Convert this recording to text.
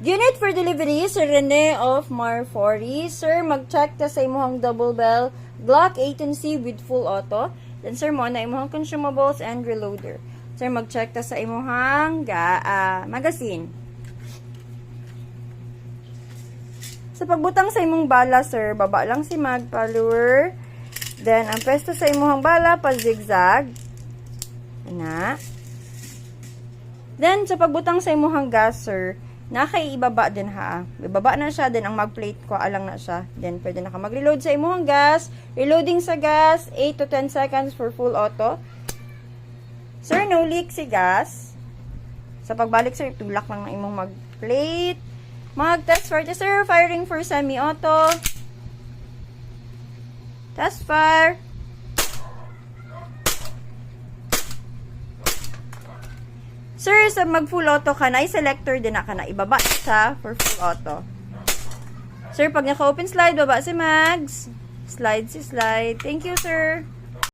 Unit for delivery, Sir Rene of Marfori. Sir, mag-check ta sa imuhang double bell Glock 18C with full auto. Then, sir, mo na imuhang consumables and reloader. Sir, mag-check ta sa imuhang magazine. Sa pagbutang sa imong bala, sir, baba lang si mag follower. Then, ang pesto sa imuhang bala, pa-zigzag. Na. Then, sa pagbutang sa imuhang gas, sir, ibaba din ha. Ibaba na siya, then ang mag-plate ko, alang na siya. Then, pwede na ka mag-reload sa imuhang gas. Reloading sa gas, 8 to 10 seconds for full auto. Sir, no leak si gas. Sa pagbalik, sir, tulak lang ng imong mag-plate. Mag-test for the sir, firing for semi-auto. Test fire. Sir, sa mag-full auto ka na, i-selector din na ka na. Ibaba siya for full auto. Sir, pag naka-open slide, baba si Mags. Slide si slide. Thank you, sir.